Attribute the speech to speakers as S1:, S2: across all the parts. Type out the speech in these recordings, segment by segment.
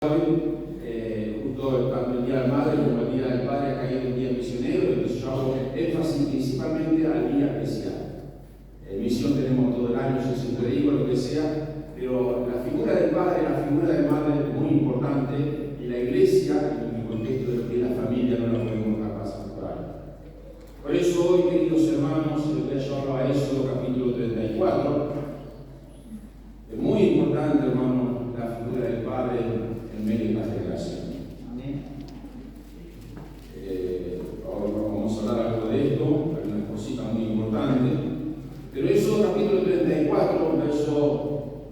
S1: Justo tanto el Día de la Madre como el Día del Padre ha caído un día misionero, y entonces yo hago énfasis principalmente al día especial. Misión tenemos todo el año, yo siempre digo lo que sea, pero la figura del Padre, la figura de Madre es muy importante, y la Iglesia, en el contexto de lo que es la familia, no la podemos dejar pasar por ahí. Por eso hoy, queridos hermanos, les voy a llevar a Éxodo capítulo 34. Es muy importante, hermano, la figura del Padre en medio de la generación.
S2: Amén.
S1: Ahora vamos a hablar algo de esto, hay una cosita muy importante. Pero eso, capítulo 34, verso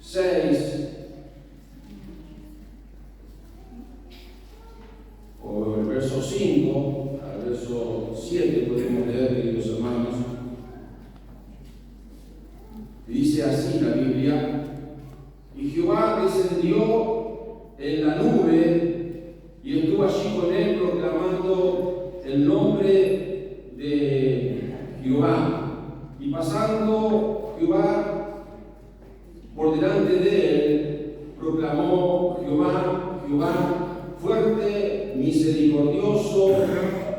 S1: 6, o el verso 5 al verso 7, podemos leer, queridos hermanos. Y dice así la Biblia: y Jehová descendió en la nube y estuvo allí con él, proclamando el nombre de Jehová. Y pasando Jehová por delante de él, proclamó Jehová, Jehová, fuerte, misericordioso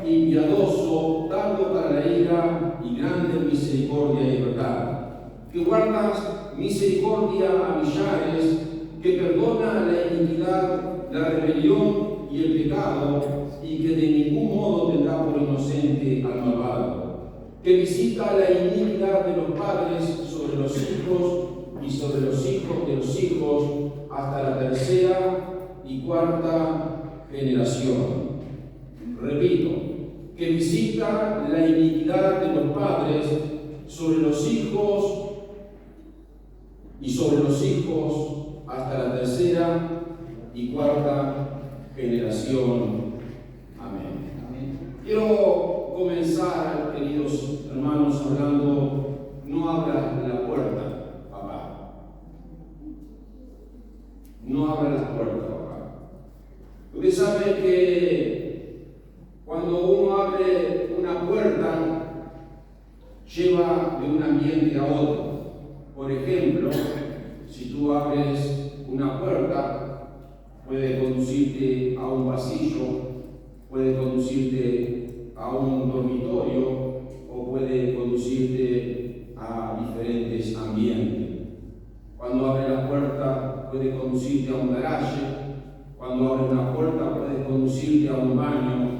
S1: y piadoso, tardo para la ira y grande en misericordia y verdad, que guardas misericordia a millares, que perdona la iniquidad, la rebelión y el pecado, y que de ningún modo tendrá por inocente al malvado, que visita la iniquidad de los padres sobre los hijos y sobre los hijos de los hijos hasta la tercera y cuarta generación. Repito, que visita la iniquidad de los padres sobre los hijos y sobre los hijos hasta la tercera y cuarta generación. Amén.
S2: Amén.
S1: Quiero comenzar, queridos hermanos, hablando: no abras la puerta, papá. No abras la puerta, papá. Usted sabe que cuando uno abre una puerta, lleva de un ambiente a otro. Por ejemplo, si tú abres una puerta, puede conducirte a un pasillo, puede conducirte a un dormitorio o puede conducirte a diferentes ambientes. Cuando abre la puerta, puede conducirte a un garaje. Cuando abre una puerta, puede conducirte a un baño.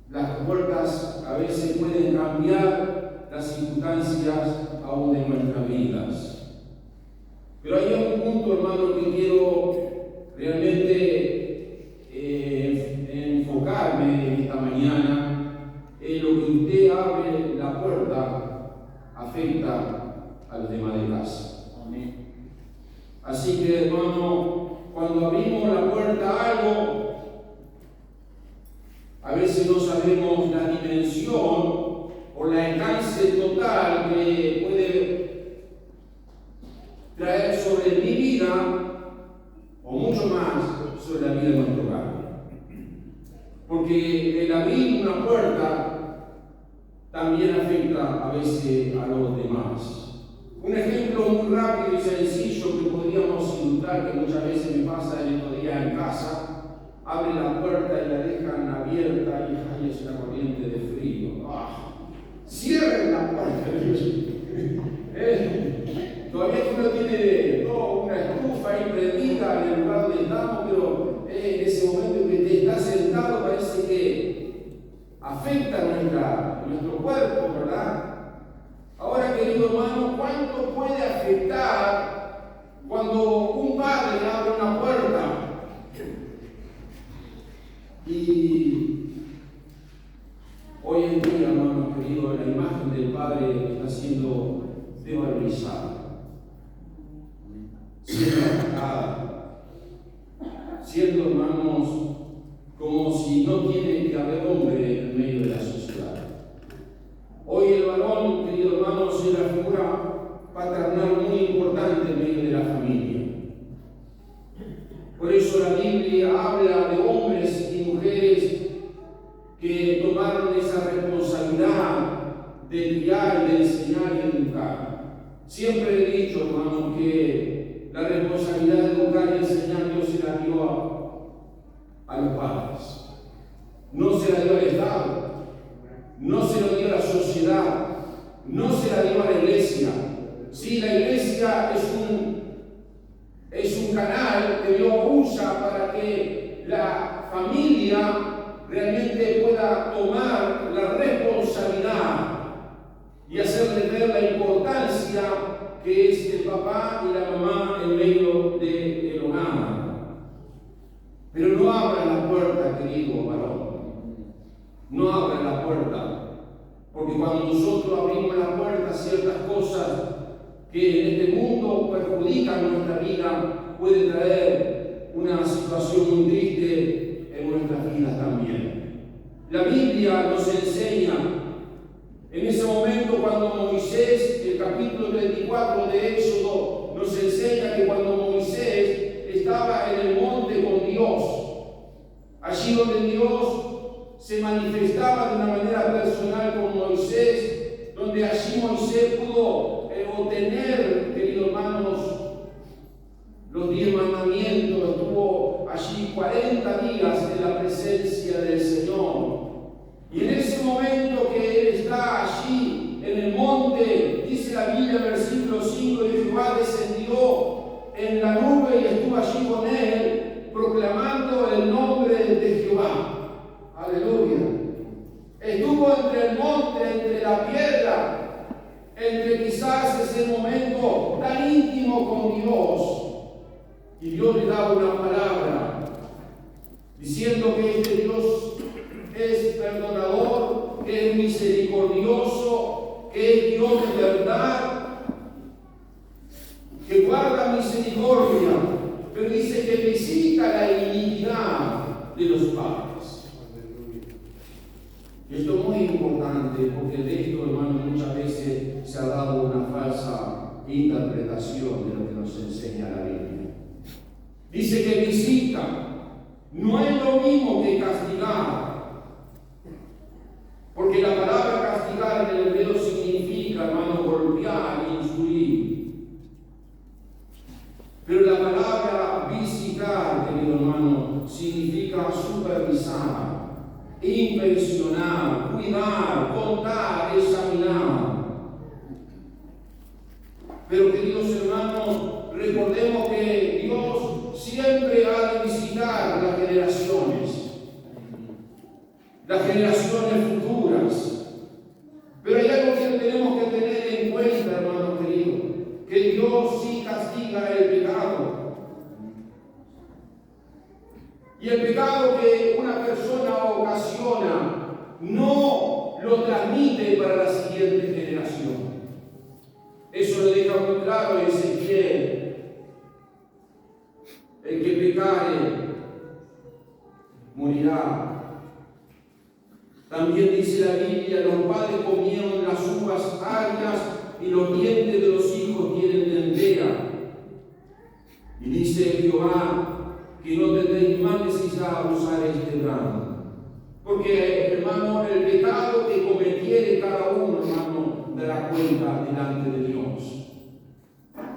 S1: Las puertas a veces pueden cambiar las circunstancias aún de nuestras vidas. Pero hay un punto, hermano, que quiero realmente enfocarme en esta mañana: en lo que usted abre la puerta afecta a los demás de casa.
S2: Amén.
S1: Así que, hermano, cuando abrimos la puerta a algo, a veces no sabemos la dimensión o el alcance total que puede traer sobre mi vida, o mucho más sobre la vida de nuestro hogar. Porque el abrir una puerta también afecta a veces a los demás. Un ejemplo muy rápido y sencillo que podríamos ilustrar, que muchas veces me pasa en estos días en casa: abre la puerta y la dejan abierta y hay una corriente de frío. Cierren la puerta. Todavía uno tiene una estufa ahí prendida en el lugar donde estamos, pero en ese momento en que te estás sentado parece que afecta nuestro cuerpo, ¿verdad? Ahora, querido hermano, ¿cuánto puede afectar cuando un padre abre una puerta y hoy en día, hermano querido, la imagen del Padre está siendo devalorizada, siendo atacada, siendo, hermanos, como si no tiene que haber hombre en medio de la sociedad. Hoy el varón, querido hermano, es la figura paternal muy importante en medio de la familia. Por eso la Biblia habla de hombres y mujeres que tomaron esa responsabilidad de criar, de enseñar y educar. Siempre he dicho, hermano, que la responsabilidad de educar y enseñar Dios se la dio a los padres. No se la dio al Estado, no se la dio a la sociedad, no se la dio a la iglesia. Sí, la iglesia es un canal que Dios usa para que la familia realmente pueda tomar la responsabilidad y hacerle ver la importancia que es el papá y la mamá en medio del hogar. Pero no abran la puerta, querido varón. No abran la puerta. Porque cuando nosotros abrimos la puerta a ciertas cosas que en este mundo perjudican nuestra vida, puede traer una situación muy triste en nuestras vidas también. La Biblia nos enseña, en ese momento cuando Moisés, el capítulo 34 de Éxodo, nos enseña que cuando Moisés estaba en el monte con Dios, allí donde Dios se manifestaba de una manera personal con Moisés, donde allí Moisés pudo obtener, queridos hermanos, los 10 mandamientos, estuvo allí 40 días en la presencia del Señor. Y en ese momento que Él está allí en el monte, dice la Biblia, versículo 5, y Jehová descendió en la nube y estuvo allí con Él, proclamando el nombre de Jehová. Aleluya. Estuvo entre el monte, entre la piedra, entre quizás ese momento tan íntimo con Dios. Y Dios le daba una palabra, diciendo que este Dios es perdonador, que es misericordioso, que es Dios de verdad, que guarda misericordia, pero dice que visita la iniquidad de los padres. Y esto es muy importante porque de esto, hermano, muchas veces se ha dado una falsa interpretación de lo que nos enseña la Biblia. Dice que visita, no es lo mismo que castigar, porque la palabra castigar en el hebreo significa, hermano, golpear, instruir. Pero la palabra visitar, querido hermano, significa supervisar, inspeccionar, cuidar, contar, examinar. Pero, queridos hermanos, recordemos que Dios siempre ha de visitar las generaciones futuras. Pero hay algo que tenemos que tener en cuenta, hermano querido, que Dios sí castiga el pecado. Y el pecado que una persona ocasiona no lo transmite para la siguiente generación. Eso lo deja muy claro Ezequiel. El que pecare morirá. También dice la Biblia, los padres comieron las uvas agrias y los dientes de los hijos tienen dentera. Y dice Jehová, que no tendréis más necesidad de usar este grano. Porque, hermano, el pecado que cometiere cada uno, hermano, dará cuenta delante de Dios.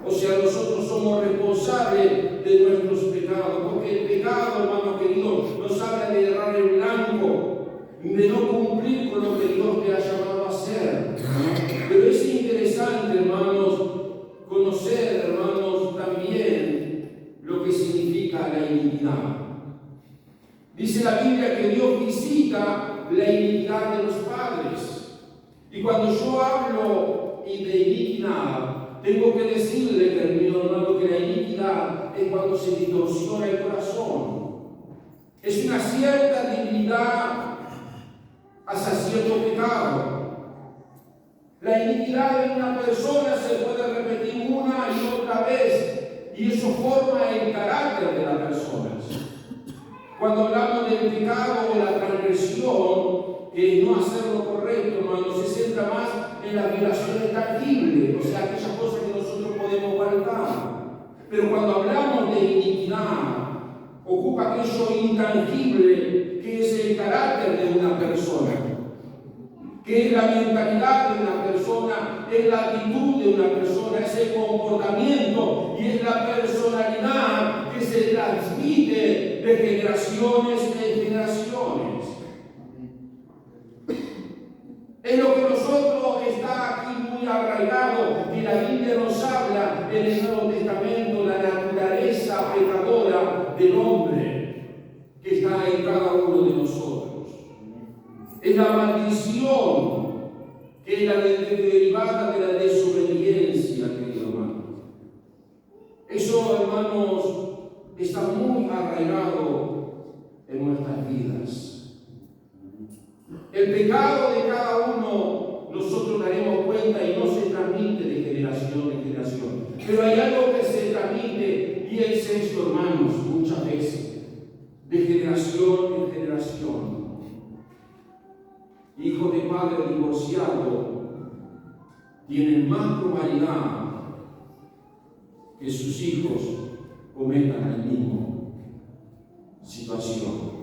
S1: O sea, nosotros somos responsables de nuestros pecados, porque el pecado, hermano querido, nos habla de errar el blanco, de no cumplir con lo que Dios te ha llamado a hacer. Pero es interesante, hermanos, conocer, hermanos, también lo que significa la iniquidad. Dice la Biblia que Dios visita la iniquidad de los padres. Y cuando yo hablo de iniquidad, tengo que decirle, querido hermano, que la iniquidad es cuando se distorsiona el corazón. Es una cierta debilidad hacia cierto pecado. La iniquidad en una persona se puede repetir una y otra vez, y eso forma el carácter de la persona. Cuando hablamos del pecado o de la transgresión, que no hacer lo correcto, hermano, se centra más en las violaciones tangibles, o sea, aquellas cosas que nosotros podemos palpar. Pero cuando hablamos de iniquidad, ocupa aquello intangible que es el carácter de una persona, que es la mentalidad de una persona, es la actitud de una persona, es el comportamiento y es la personalidad que se transmite de generaciones en generaciones. Es lo que nosotros está aquí muy arraigado, que la Biblia nos habla en el Nuevo Testamento, la naturaleza pecadora del hombre que está en cada uno de nosotros. Es la maldición que es la derivada de la desobediencia, querido hermano. Eso, hermanos, está muy arraigado en nuestras vidas. El pecado de cada uno, nosotros daremos cuenta y no se transmite de generación en generación. Pero hay algo que se transmite y es esto, hermanos, muchas veces, de generación en generación. Hijos de padre divorciado tienen más probabilidad que sus hijos cometan la misma situación.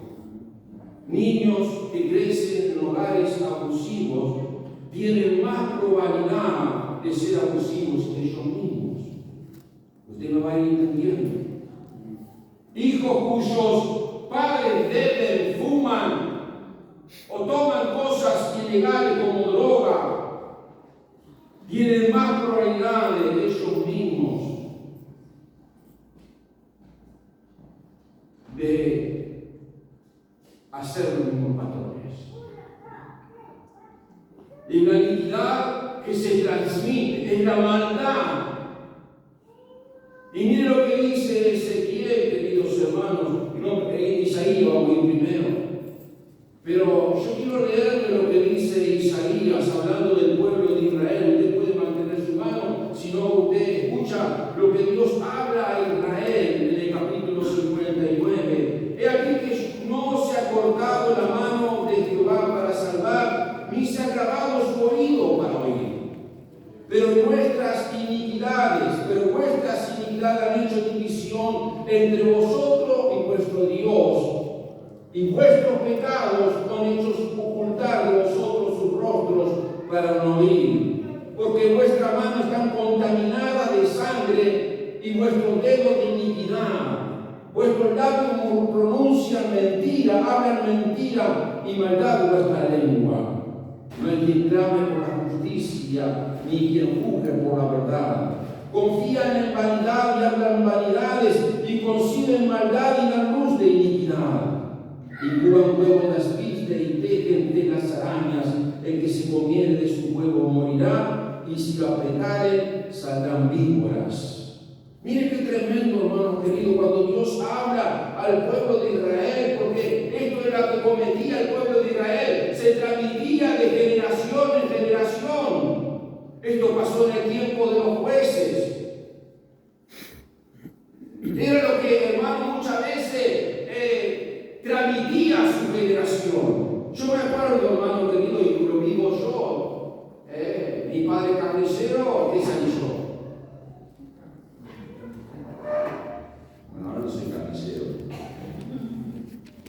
S1: Niños que crecen en hogares abusivos tienen más probabilidad de ser abusivos que ellos mismos. Usted me va a ir entendiendo. Hijos cuyos padres beben, fuman o toman cosas ilegales como droga, tienen más probabilidad de ellos mismos de hacer los mismos patrones. Y la iniquidad que se transmite es la maldad. Y miren lo que dice Ezequiel, queridos hermanos, no, Isaías, vamos a ir primero. Pero yo quiero leerle lo que dice Isaías, hablando del pueblo de Israel. Usted puede mantener su mano, si no usted escucha lo que Dios habla a Israel en el capítulo 59. He aquí que no se ha cortado la mano de Jehová para salvar, ni se ha grabado su oído para oír. Pero vuestras iniquidades han hecho división entre vosotros y vuestro Dios. Y vuestros pecados han hecho ocultar de vosotros sus rostros para no oír. Porque vuestra mano está contaminada de sangre y vuestros dedos de iniquidad. Vuestros labios pronuncian mentira, hablan mentira y maldad vuestra lengua. No hay quien clame por la justicia, ni quien juzgue por la verdad. Confían en vanidad y hablan vanidades y conciben maldad y la luz de iniquidad. Incuban huevo en las pistas y tejen de las arañas. El que se comiere de su huevo morirá, y si lo apretare, saldrán víboras. Mire qué tremendo, hermano querido, cuando Dios habla al pueblo de Israel, porque esto era lo que cometía el pueblo de Israel, se transmitía de generación en generación. Esto pasó en el tiempo de los jueces. Era lo que, hermano, muchas veces transmitía a su generación. Yo me acuerdo, hermano querido, y lo vivo yo. Mi padre carnicero, ¿qué salí yo? Bueno, ahora no soy carnicero,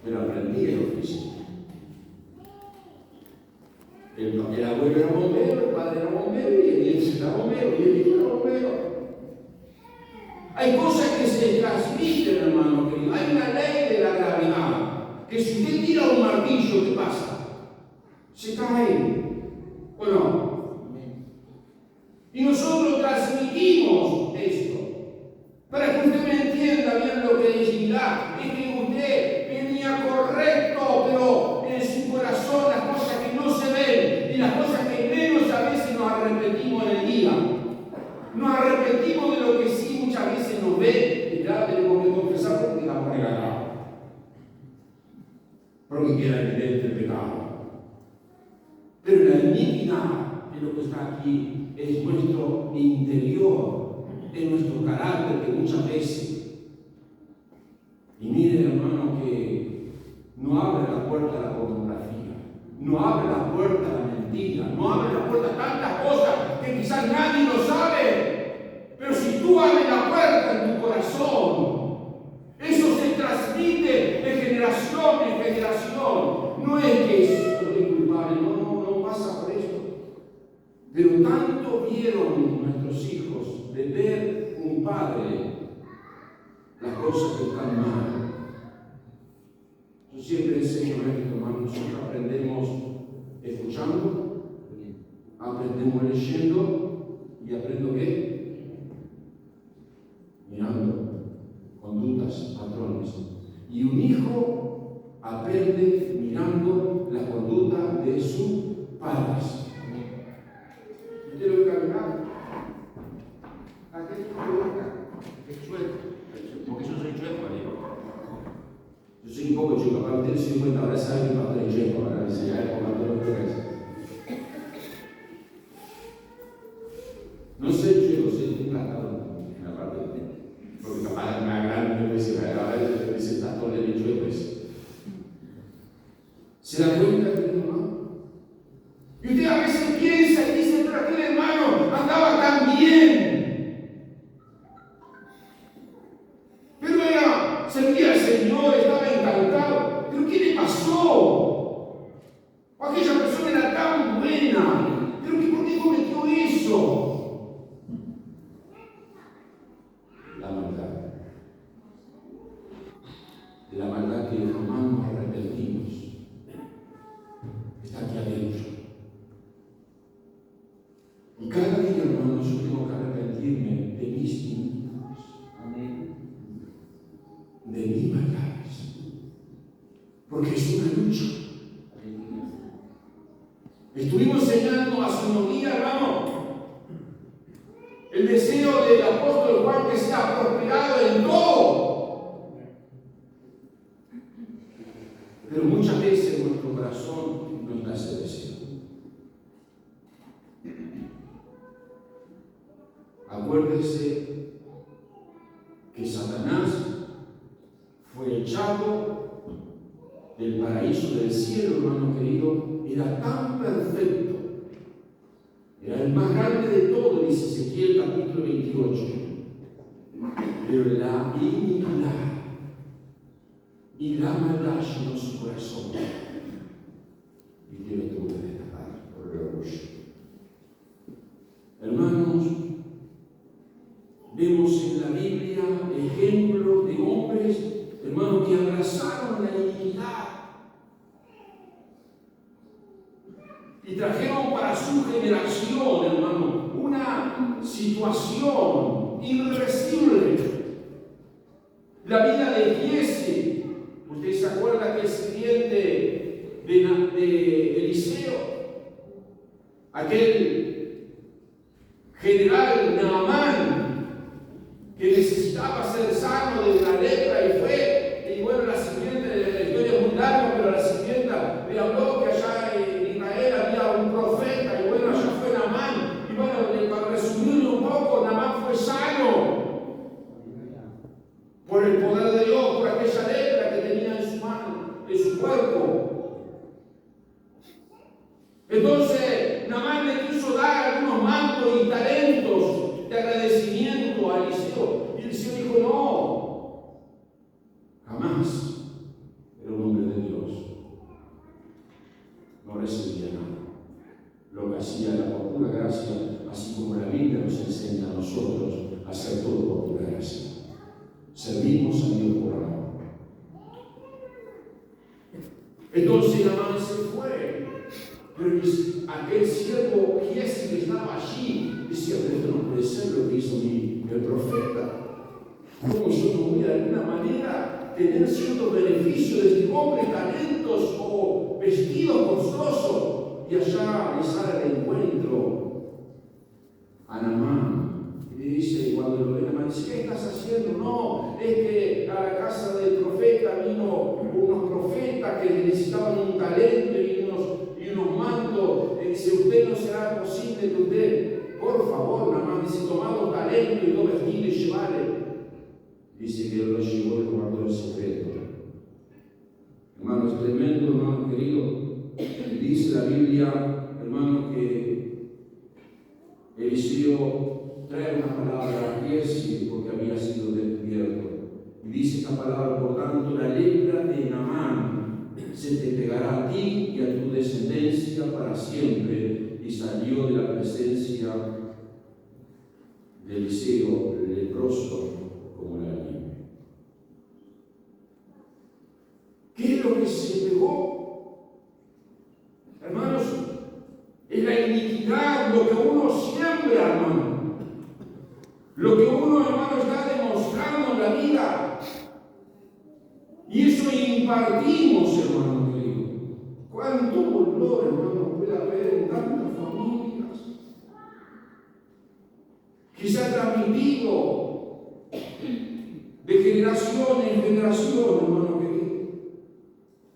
S1: pero aprendí el oficio. El abuelo era bombero, el padre era bombero, y el hijo era bombero, y el hijo era bombero. Hay cosas que se transmiten, hermano querido. Hay una ley de la gravedad, que si usted tira un martillo, ¿qué pasa? Se cae. ¿O no? Y nosotros transmitimos esto. Para que usted me entienda bien lo que es dignidad, es que usted venía correcto, pero en su corazón las cosas que no se ven y las cosas que menos a veces nos arrepentimos en el día. Nos arrepentimos de lo que sí muchas veces nos ve y ya tenemos que confesar porque estamos regalados. Porque queda evidente el pecado. Pero la iniquidad es lo que está aquí, es nuestro interior, es nuestro carácter que muchas veces. Y miren, hermano, que no abre la puerta a la pornografía, no abre la puerta a la mentira, no abre la puerta a tantas cosas que quizás nadie lo sabe. Pero si tú abres la puerta en tu corazón, eso se transmite de generación en generación. No es que soy culpable, no pasa por esto. Pero tanto vieron nuestros hijos de ver un padre las cosas que están mal. Yo siempre enseño esto, hermanos. Nosotros aprendemos escuchando, aprendemos leyendo y aprendo ¿qué? Mirando conductas, patrones. Y un hijo aprende mirando la conducta de sus padres. Usted lo ve caminar. ¿A qué le gusta? Es chueco. Porque yo soy chueco, amigo. Yo soy un poco chueco. Para ustedes 50 horas saben que pastor es chueco. Para enseñar el pastor es. No soy chueco, soy implantado en la parte de ti. Porque capaz más grande me dice, a ver, ese pastor de mi chueco es. ¿Se da cuenta, querido hermano? Y usted a veces piensa y dice, pero aquel hermano andaba tan bien. Pero servía al Señor, estaba encantado. ¿Pero qué le pasó? O aquella persona era tan buena. ¿Pero por qué cometió eso? La maldad. La maldad que jamás nos arrepentimos. Está aquí adentro. Y cada día, hermanos, yo tengo que arrepentirme de mis iniquidades, de mis maldades, porque es una lucha. Estuvimos enseñando hace unos días, hermano, el deseo del apóstol Juan que sea prosperado en todo. Pero muchas veces nuestro corazón no está ese deseo. Acuérdese que Satanás fue echado del paraíso del cielo, hermano querido. Era tan perfecto, era el más grande de todo, dice Ezequiel capítulo 28. Pero la iniquidad y la maldad llenó su corazón. Y Dios lo tuvo que destacar por el orgullo. Hermanos, vemos en la Biblia ejemplos de hombres, hermanos, que abrazaron la iniquidad y trajeron para su generación, hermano, una situación irreversible. La vida de Giese, usted se acuerda que el sirviente de Eliseo, aquel general Naamán, que necesitaba ser sano de la lepra y fue, y bueno, la sirvienta, la historia es muy larga, pero la sirvienta le habló que allá en Israel había un profeta, y bueno, allá fue Naamán, y bueno, para resumirlo un poco, Naamán fue sano por el poder de Dios, por aquella lepra que tenía en su mano, en su cuerpo. Entonces, Naamán le quiso dar algunos mantos y talentos de agradecimiento a Eliseo. Y Eliseo dijo, no, jamás. Era un hombre de Dios. No recibía nada. Lo que hacía era por pura gracia, así como la Biblia nos enseña a nosotros a hacer todo por pura gracia. Servimos a Dios por amor. Entonces Naamán se fue. Pero aquel siervo Giese que estaba allí decía, pero esto no puede ser lo que hizo el profeta. ¿Cómo yo no voy de alguna manera tener cierto beneficio de este hombre, talentos o vestidos costosos? Y allá le sale al encuentro a Naamán. Y le dice, cuando lo ve Naamán, dice, ¿qué estás haciendo? No, es que a la casa del profeta vino unos profetas que necesitaban un talento y unos mantos. Dice, usted no será posible que usted, por favor, Naamán, dice, tomad los talentos y los vestidos y llevarle. Dice que él lo llevó y lo guardó en secreto. Hermano, es tremendo, hermano querido. Dice la Biblia, hermano, que Eliseo trae una palabra a Giese porque había sido descubierto. Y dice esta palabra, por tanto, la lepra de Naamán se te pegará a ti y a tu descendencia para siempre, y y salió de la presencia de Eliseo leproso como la nieve. ¿Qué es lo que se pegó? Hermanos, es la iniquidad, lo que uno siembra, hermano. Lo que uno, hermano, está demostrando en la vida. Y eso impartimos, hermano querido. ¿Cuánto dolor, hermano, puede haber en tantas familias? Quizá transmitido de generación en generación, hermano querido.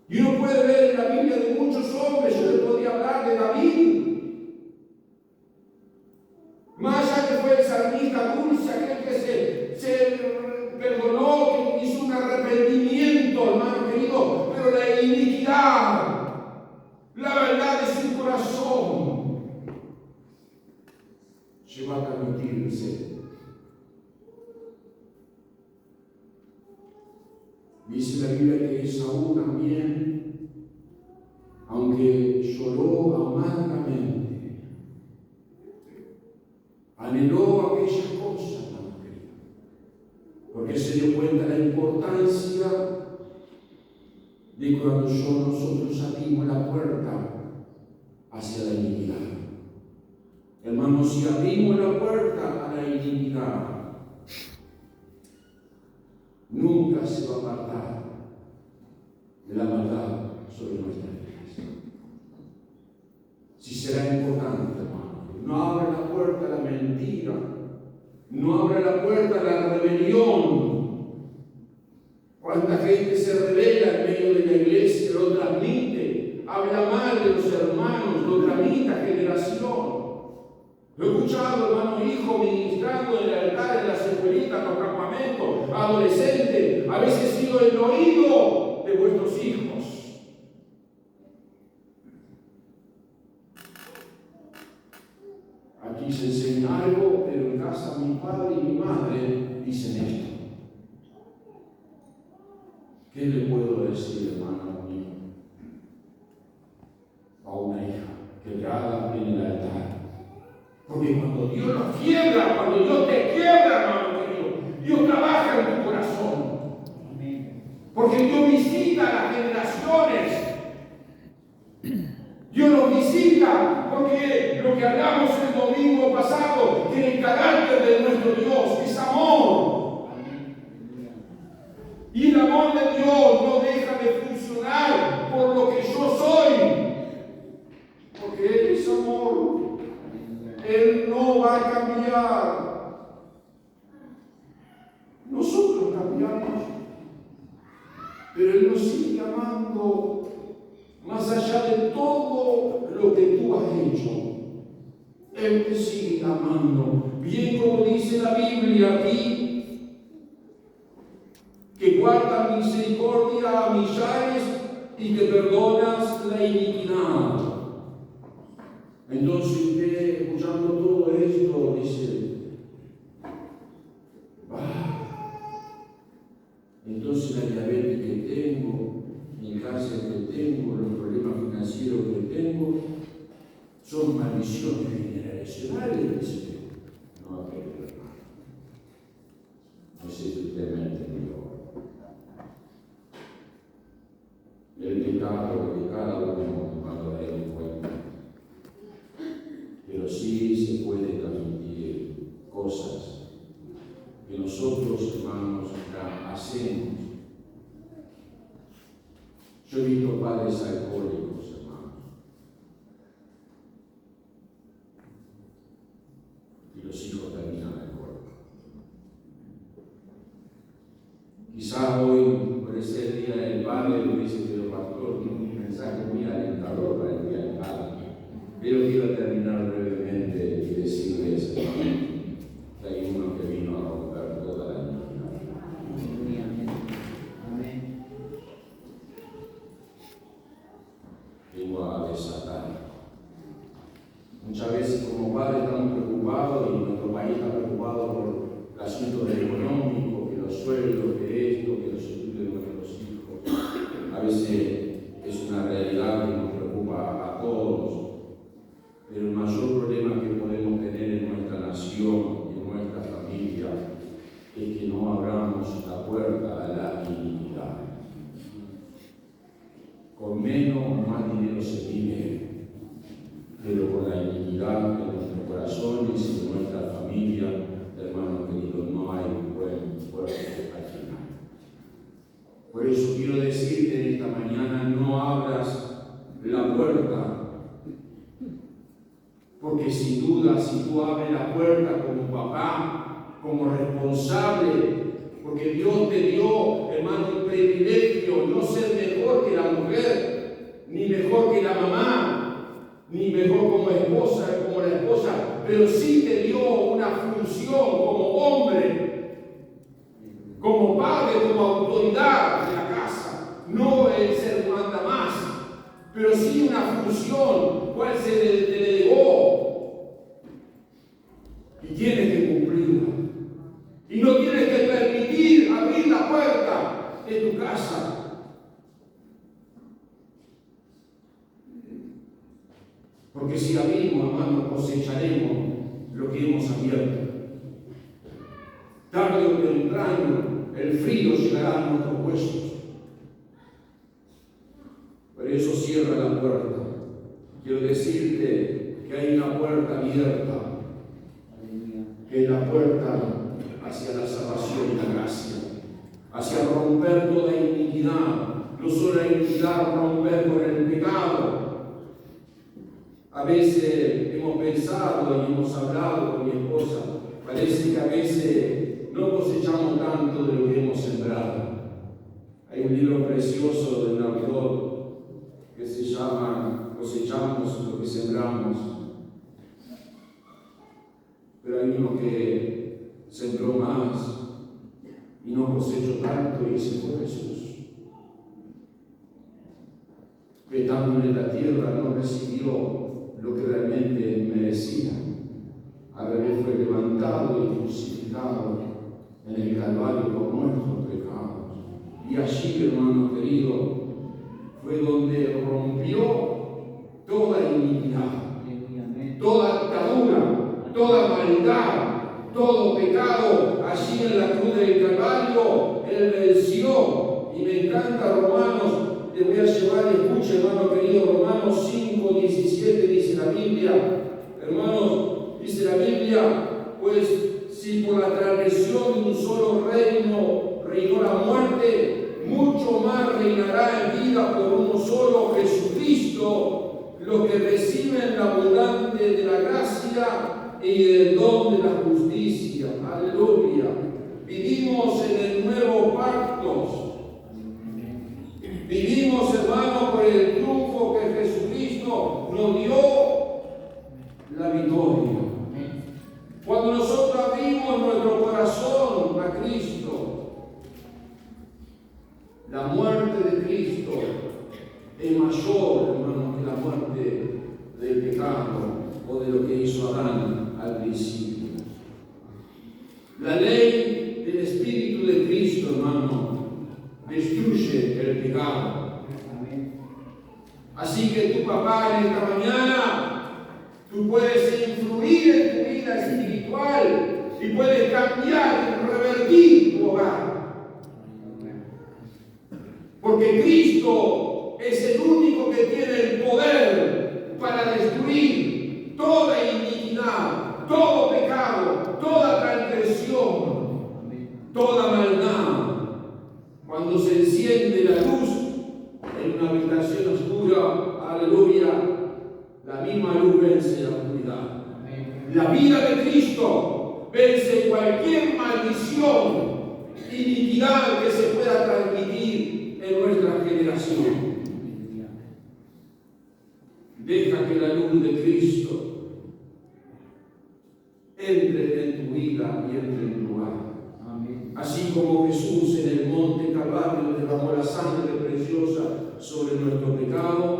S1: Y uno puede ver en la Biblia de muchos hombres. Yo le podría hablar de David. Más allá que fue el salmista dulce, aquel que se perdonó, que hizo un arrepentimiento, hermano querido, pero la iniquidad, la verdad de su corazón, se va a transmitirse. Dice la Biblia que Esaú también, aunque lloró amargamente, anheló aquellas cosas, hermano querido, porque se dio cuenta de la importancia de cuando nosotros abrimos la puerta hacia la iniquidad. Hermanos, si abrimos la puerta a la iniquidad, nunca se va a apartar de la maldad sobre nuestras vidas. Si será importante, hermano, no abra la puerta a la mentira, no abra la puerta a la rebelión. Cuánta gente se revela en medio de la iglesia, lo transmite, habla mal de los hermanos, lo transmite a generación. Lo he escuchado, hermano, hijo, ministrando en el altar, en las escuelitas, en los campamentos, adolescentes, a veces he sido el oído de vuestros hijos. Aquí se enseña algo, pero en casa mi padre y mi madre dicen esto. ¿Qué le puedo decir, hermano mío, a una hija que te haga en el altar? Porque cuando Dios nos quiebra, cuando Dios te quiebra, hermano querido, Dios trabaja en tu corazón. Porque Dios visita a las generaciones. Dios nos visita porque lo que hablamos el domingo pasado, que el carácter de nuestro Dios es amor. Y el amor de Dios no deja de funcionar por lo que yo soy. Porque Él es amor. Él no va a cambiar. Nosotros cambiamos. Pero Él nos sigue amando más allá de todo lo que tú has hecho. Él te sigue amando. Bien como dice la Biblia aquí, que guarda misericordia a millares y que perdonas la iniquidad. Entonces usted, escuchando todo esto, dice, entonces la diabetes que tengo, el cáncer que tengo, los problemas financieros que tengo, son maldiciones generacionales, dice. No, querido hermano. No sé si usted me entendió. El pecado de cada uno cuando da en cuenta. Pero sí se puede transmitir cosas que nosotros, hermanos, hacemos. Yo he visto padres alcohólicos, hermanos, y los hijos terminan alcohólicos. Quizás hoy, por ese día del padre, lo dice, pero pastor, tiene un mensaje muy alentador para el día del padre. Pero quiero terminar brevemente y decirles, hermanos, que hay uno que vino a romper toda la iniquidad. Amén. Vengo a desatar. Muchas veces como padres estamos preocupados y nuestro país está preocupado por el asunto del económico, que los sueldos, que esto, que los estudios de nuestros hijos. A veces es una realidad que nos preocupa a todos, pero el mayor nación y en nuestra familia es que no abramos la puerta a la iniquidad. Con menos o más dinero se vive, pero con la iniquidad en nuestros corazones y en nuestra familia, hermanos queridos, no hay buen puerto al final. Por eso quiero decirte en esta mañana, no abras la puerta, porque sin duda si tú abres la puerta como papá, como responsable, porque Dios te dio, hermano, un privilegio, no ser mejor que la mujer, ni mejor que la mamá, ni mejor como la esposa, pero sí te dio una función como hombre, como padre, como autoridad de la casa. No el ser manda más, pero sí una función, cual se te delegó. Y tienes que cumplirla. Y no tienes que permitir abrir la puerta de tu casa. Porque si abrimos, hermanos, cosecharemos lo que hemos abierto. Tarde o temprano, el frío llegará a nuestros huesos. Por eso cierra la puerta. Quiero decirte que hay una puerta abierta, que es la puerta hacia la salvación y la gracia, hacia romper toda iniquidad, no solo la iniquidad, romper con el pecado. A veces hemos pensado y hemos hablado con mi esposa, parece que a veces no cosechamos tanto de lo que hemos sembrado. Hay un libro precioso de un autor que se llama Cosechamos lo que sembramos. Pero hay uno que sembró más y no cosechó tanto, y ese fue Jesús. Que estando en la tierra no recibió lo que realmente merecía. Al revés, fue levantado y crucificado en el Calvario por nuestros pecados. Y allí, hermano querido, fue donde rompió toda iniquidad, toda atadura, toda maldad, todo pecado. Allí en la cruz del Calvario, Él venció. Y me encanta Romanos. Te voy a llevar y escucha, hermano querido, Romanos 5:17 dice la Biblia. Hermanos, dice la Biblia, pues si por la transgresión de un solo reino reinó la muerte, mucho más reinará en vida por uno solo, Jesucristo, los que reciben la abundante de la gracia y el don de la justicia. Aleluya. Vivimos en el nuevo pacto. Vivimos, hermano, por el triunfo que Jesucristo nos dio la victoria. Cuando nosotros abrimos nuestro corazón a Cristo, la muerte de Cristo es mayor, hermano, que la muerte del pecado o de lo que hizo Adán al principio. La ley del Espíritu de Cristo, hermano, destruye el pecado. Así que tu papá en esta mañana, tú puedes influir en tu vida espiritual y puedes cambiar y revertir tu hogar. Porque Cristo es el único que tiene el poder para destruir toda iniquidad, todo pecado, toda transgresión, toda maldad. Cuando se enciende la luz en una habitación oscura, aleluya, la misma luz vence la oscuridad. La vida de Cristo vence cualquier maldición, iniquidad que se pueda transmitir en nuestra generación. Deja que la luz de Cristo entre en tu vida y entre en tu alma. Así como Jesús en el monte Calvario derramó la sangre preciosa sobre nuestro pecado,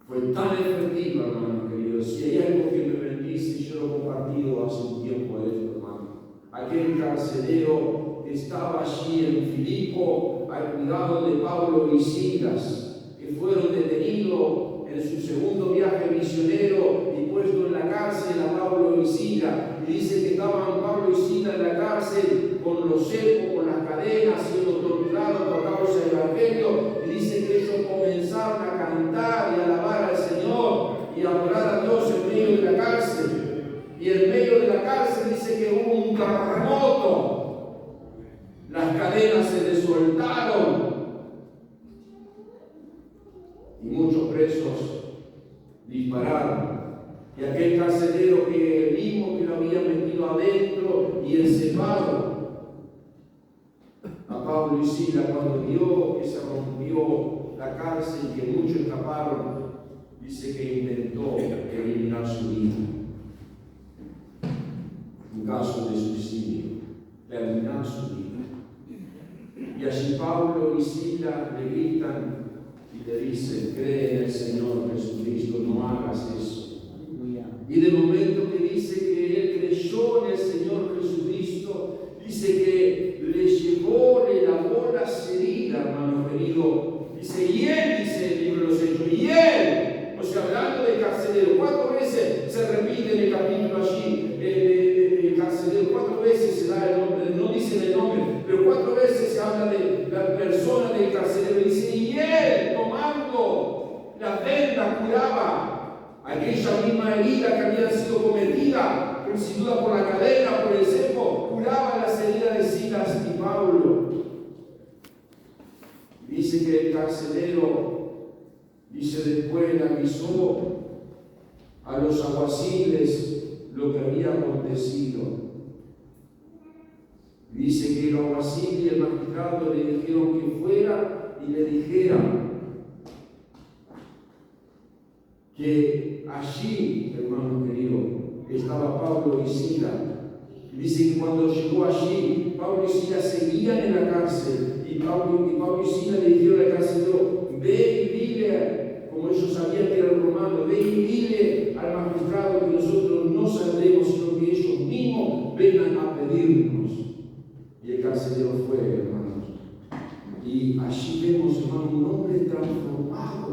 S1: fue tan efectiva, hermano querido. Si hay algo que me bendice, yo lo he compartido hace un tiempo a esto, hermano. Aquel carcelero que estaba allí en Filipo al cuidado de Pablo y Silas, que fueron detenidos en su segundo viaje misionero y puesto en la cárcel a Pablo y Sila. Y dice que estaban Pablo y Sila en la cárcel con los cepos, con las cadenas, siendo torturados por causa del Evangelio. Y dice que ellos comenzaron a cantar y a alabar al Señor y a adorar a Dios en medio de la cárcel. Y en medio de la cárcel dice que hubo un terremoto. Las cadenas se les soltaron. Y muchos presos dispararon. Y aquel carcelero que mismo que lo había metido adentro y encerrado a Pablo y Sila, cuando vio que se rompió la cárcel y que muchos escaparon, dice que intentó eliminar su vida. Un caso de suicidio, terminar su vida. Y allí Pablo y Sila le gritan y le dicen: cree en el Señor Jesucristo, no hagas eso. Y de momento que dice que él creyó en el Señor Jesucristo, dice que le llevó, le lavó las heridas, hermano querido. Dice, y él, dice el libro de los Hechos, y él, o sea, hablando del carcelero, 4 veces se repite en el capítulo allí, el carcelero, 4 veces se da el nombre, no dicen el nombre, pero 4 veces se habla de la persona del carcelero. Dice, y él, tomando la venda, curaba aquella misma herida que había sido cometida, sin duda por la cadena, por el cepo, curaba las heridas de Silas y Pablo. Dice que el carcelero, dice después, le avisó a los alguaciles lo que había acontecido. Dice que el alguacil y el magistrado le dijeron que fuera y le dijera que allí, hermano querido, estaba Pablo y Sila. Y dice que cuando llegó allí, Pablo y Sila seguían en la cárcel. Y Pablo y Sila le dijeron al carcelero: ve y dile, como ellos sabían que era el romano, ve y dile al magistrado que nosotros no saldremos, sino que ellos mismos vengan a pedirnos. Y el carcelero fue, hermanos. Y allí vemos, hermano, un hombre transformado.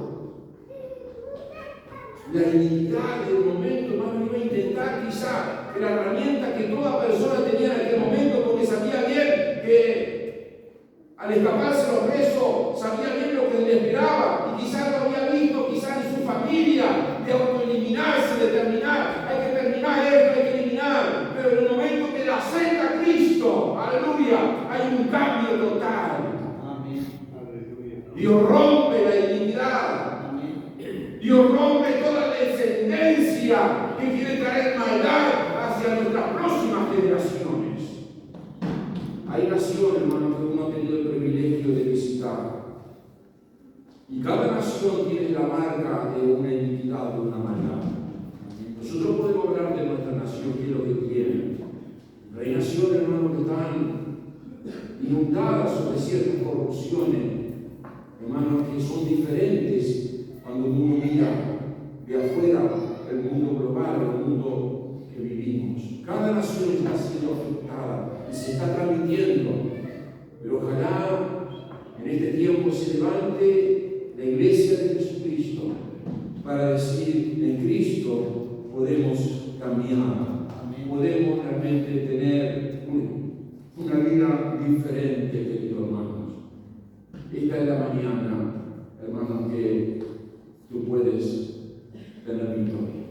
S1: La iniquidad del momento, hermano, iba a intentar quizá que la herramienta que toda persona tenía en aquel momento, porque sabía bien que al escaparse los presos, sabía bien lo que le esperaba, y quizá lo había visto, quizá en su familia, de autoeliminarse, de terminar, hay que terminar esto, hay que eliminar, pero en el momento que la acepta a Cristo, aleluya, hay un cambio total. Amén. Dios rompe la iniquidad. Dios rompe toda la descendencia que quiere traer maldad hacia nuestras próximas generaciones. Hay naciones, hermano, que uno ha tenido el privilegio de visitar. Y cada nación tiene la marca de una iniquidad, de una maldad. Nosotros podemos hablar de nuestra nación, que es lo que tiene. Pero hay naciones, hermano, que están inundadas sobre ciertas corrupciones, hermanos, que son diferentes. Cuando uno mira de afuera el mundo global, el mundo que vivimos, cada nación está siendo afectada y se está transmitiendo. Pero ojalá en este tiempo se levante la iglesia de Jesucristo para decir: en Cristo podemos cambiar, podemos realmente tener una vida diferente, queridos hermanos. Esta es la mañana, hermanos, que tú puedes tener victoria.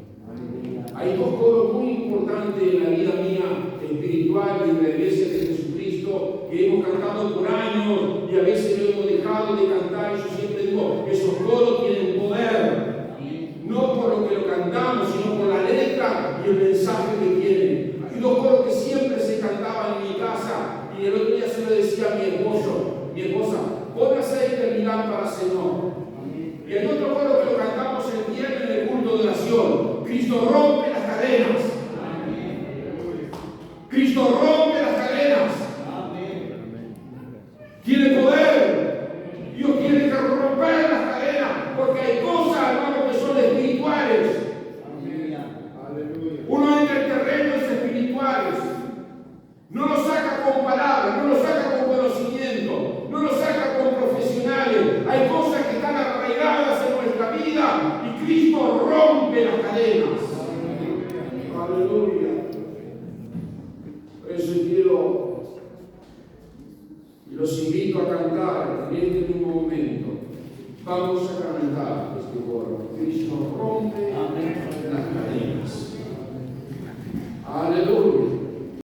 S1: Hay 2 cosas muy importantes en la vida mía espiritual y en la iglesia de Jesucristo que hemos cantado por años y a veces lo hemos dejado de cantar. Y yo siempre digo: esos coros tienen poder, no por lo que lo cantamos, sino por la letra y el mensaje que tienen. Hay 2 coros que siempre se cantaban en mi casa, y el otro día se lo decía a mi esposa: pon aceite en mi lámpara, Señor. Y hay otro coro que lo cantamos el viernes en el culto de oración: Cristo rompe las cadenas. Cristo rompe las cadenas. Tiene poder. Dios tiene que romper las cadenas, porque hay cosas, hermanos, que son espirituales. Uno entra en terrenos espirituales. No lo saca con palabras, no lo saca con conocimiento, no lo saca con profesionales. Hay cosas que están arraigadas en nuestra vida y rompe las cadenas. Aleluya. Por eso quiero y los invito a cantar en este mismo momento. Vamos a cantar este coro. Cristo